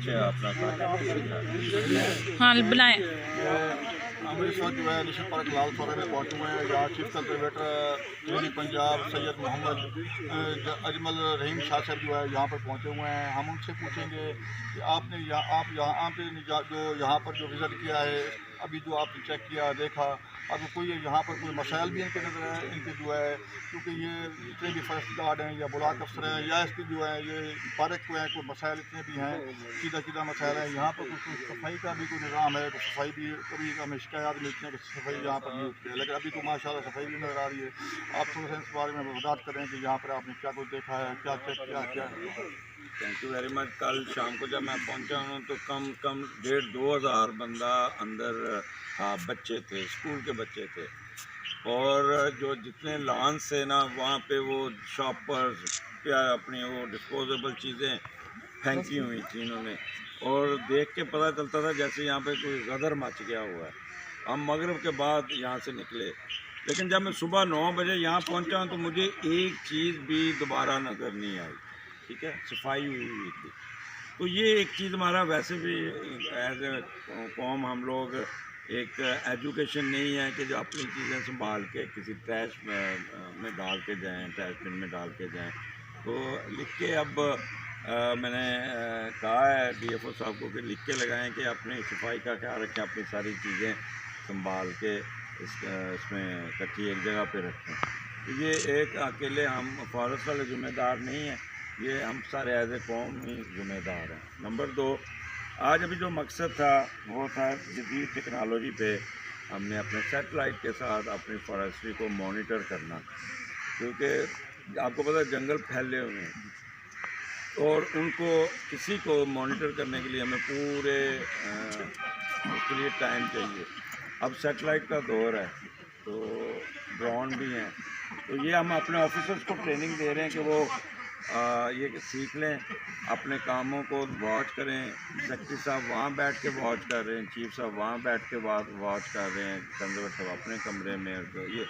پیچھے اپنا ہاں بنائیں. ہم اس وقت جو ہے نیشنل پارک لال سورہ میں پہنچے ہوئے ہیں. یہاں چیف کنزرویٹر ٹیلی پنجاب سید محمد اجمل رحیم شاہ صاحب جو ہے یہاں پر پہنچے ہوئے ہیں. ہم ان سے پوچھیں گے کہ آپ یہاں پہ جو یہاں پر جو وزٹ کیا ہے, ابھی جو آپ نے چیک کیا دیکھا, اب کوئی یہاں پر کوئی مسائل بھی ان کے نظر ہیں ان کے جو ہے, کیونکہ یہ جتنے بھی فارسٹ گارڈ ہیں یا بلاک افسر ہیں یا اس کے جو ہے یہ پارک کو ہیں, کوئی مسائل اتنے بھی ہیں, سیدھا مسائل ہیں. یہاں پر کوئی صفائی کا بھی کوئی نظام ہے, کوئی صفائی بھی کبھی ہمیں شکایات ملتی ہیں کہ صفائی یہاں پر نہیں ہوتی ہے, لیکن ابھی تو ماشاء اللہ صفائی بھی نظر آ رہی ہے. آپ تھوڑا سا اس بارے میں وضاحت کریں کہ یہاں پر آپ نے کیا کچھ دیکھا ہے, کیا چیک کیا تھینک یو ویری مچ. کل شام کو جب میں پہنچا ہوں تو کم 1,500-2 ہزار بندہ اندر بچے تھے, اسکول کے بچے تھے, اور جو جتنے لانس تھے نا وہاں پہ وہ شاپرز اپنی وہ ڈسپوزیبل چیزیں پھینکی ہوئی تھیں انہوں نے, اور دیکھ کے پتہ چلتا تھا جیسے یہاں پہ کوئی غدر مچ گیا ہوا ہے. ہم مغرب کے بعد یہاں سے نکلے, لیکن جب میں صبح 9 بجے یہاں پہنچا ہوں تو مجھے ایک چیز بھی دوبارہ نظر نہیں آئی. ٹھیک ہے, صفائی ہوئی تھی. تو یہ ایک چیز ہمارا ویسے بھی ایز اے قوم ہم لوگ ایک ایجوکیشن نہیں ہے کہ جو اپنی چیزیں سنبھال کے کسی ٹریش میں ڈال کے جائیں, ٹریش بن میں ڈال کے جائیں. تو لکھ کے اب میں نے کہا ہے ڈی ایف او صاحب کو کہ لکھ کے لگائیں کہ اپنی صفائی کا خیال رکھیں, اپنی ساری چیزیں سنبھال کے اس میں اکٹھی ایک جگہ پہ رکھیں. یہ ایک اکیلے ہم فارسٹ والے ذمہ دار نہیں ہیں, یہ ہم سارے ایز اے قوم ہی ذمہ دار ہیں. نمبر 2, آج ابھی جو مقصد تھا وہ تھا جدید ٹیکنالوجی پہ ہم نے اپنے سیٹلائٹ کے ساتھ اپنی فارسٹری کو مانیٹر کرنا, کیونکہ آپ کو پتہ ہے جنگل پھیلے ہوئے ہیں اور ان کو کسی کو مانیٹر کرنے کے لیے ہمیں پورے اس کے لیے ٹائم چاہیے. اب سیٹلائٹ کا دور ہے تو ڈرون بھی ہیں, تو یہ ہم اپنے آفیسرز کو ٹریننگ دے رہے ہیں کہ وہ یہ سیکھ لیں, اپنے کاموں کو واچ کریں. سیکرٹری صاحب وہاں بیٹھ کے واچ کر رہے ہیں, چیف صاحب وہاں بیٹھ کے واچ کر رہے ہیں, کنزرویٹر صاحب اپنے کمرے میں, تو یہ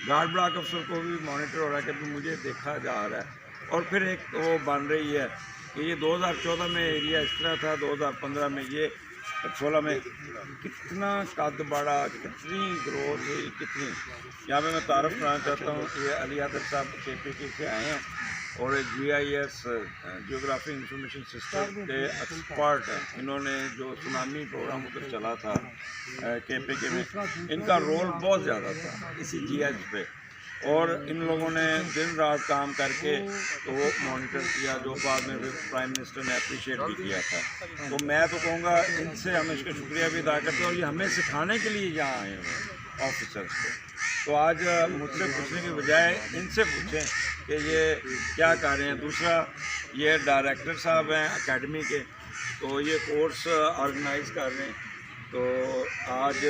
گارڈ بلاک افسر کو بھی مانیٹر ہو رہا ہے کہ مجھے دیکھا جا رہا ہے. اور پھر ایک وہ بن رہی ہے کہ یہ 2014 میں ایریا اس طرح تھا, 2015 میں یہ 16 میں کتنا قد بڑھا, کتنی گروتھ ہوئی, کتنی. یہاں پہ میں تعارف کرانا چاہتا ہوں, یہ علی حیدر صاحب KPK سے آئے ہیں اور GIS جیوگرافی انفارمیشن سسٹم کے ایکسپرٹ ہیں. انہوں نے جو سونامی پروگرام ادھر چلا تھا KPK میں, ان کا رول بہت زیادہ تھا اسی GIS پہ, اور ان لوگوں نے دن رات کام کر کے تو وہ مانیٹر کیا, جو بعد میں پرائم منسٹر نے اپریشیٹ بھی کیا تھا. تو میں تو کہوں گا ان سے ہم اس کا شکریہ بھی ادا کرتے ہیں, اور یہ ہمیں سکھانے کے لیے یہاں آئے ہیں آفیسرس کو. تو آج مجھ سے پوچھنے کے بجائے ان سے پوچھیں کہ یہ کیا کر رہے ہیں. دوسرا, یہ ڈائریکٹر صاحب ہیں اکیڈمی کے, تو یہ کورس آرگنائز کر رہے ہیں. تو آج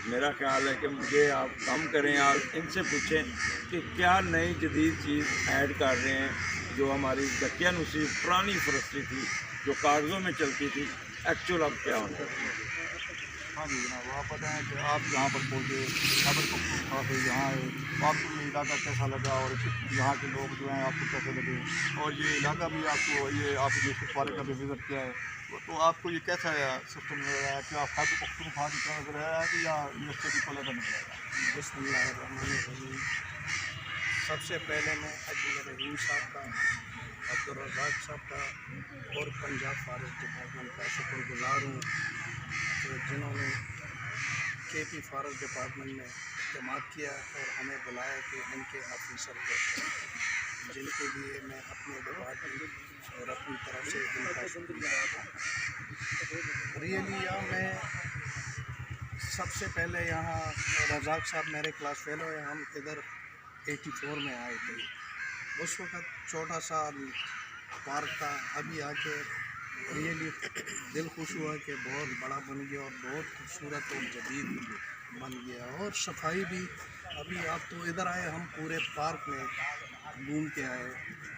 میرا خیال ہے کہ مجھے آپ کم کریں اور ان سے پوچھیں کہ کیا نئی جدید چیز ایڈ کر رہے ہیں جو ہماری دقیانوسی پرانی فارسٹری تھی جو کاغذوں میں چلتی تھی, ایکچوئل اب کیا ہونا ہے. ہاں جی جناب, آپ بتائیں کہ آپ یہاں پر پہنچے, خیبر پختونخوا سے یہاں آئے, آپ کو یہ علاقہ کیسا لگا اور یہاں کے لوگ جو ہیں آپ کو کیسے لگے, اور یہ علاقہ بھی آپ کو, یہ آپ نیشنل پارک کا بھی وزٹ کیا ہے, تو آپ کو یہ کیسا سسٹم نظر آیا, کیا خیبر پختونخوا کی طرح نظر آیا کہ یا یونیورسٹی کالج کا نظر آیا؟ بسم اللہ الرحمن الرحیم. سب سے پہلے میں اجمل رحیم صاحب کا, عبدالرزاق صاحب کا اور پنجاب فارسٹ ڈپارٹمنٹ کا شکر گزار ہوں کہ جنہوں نے KP فارسٹ ڈپارٹمنٹ میں اعتماد کیا اور ہمیں بلایا کہ ان کے آفیسر کو, جن کے لیے میں اپنے ڈپارٹمنٹ اور اپنی طرف سے ان کا شکریہ ادا کرتا ہوں. ریئلی میں سب سے پہلے یہاں رزاق صاحب میرے کلاس فیلو ہیں, ہم ادھر 84 میں آئے تھے. اس وقت چھوٹا سا پارک تھا, ابھی آ کے ریئلی دل خوش ہوا کہ بہت بڑا بن گیا اور بہت خوبصورت اور جدید بن گیا. اور صفائی بھی, ابھی آپ تو ادھر آئے, ہم پورے پارک میں گھوم کے آئے,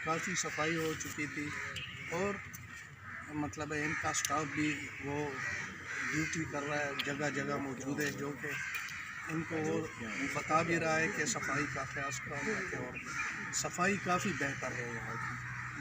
کافی صفائی ہو چکی تھی. اور مطلب ان کا سٹاف بھی وہ ڈیوٹی کر رہا ہے, جگہ جگہ موجود ہے, جو کہ ان کو وہ بتا بھی رہا ہے کہ صفائی کا خاص خیال رکھیں, اور صفائی کافی بہتر ہے یہاں کی.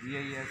GIS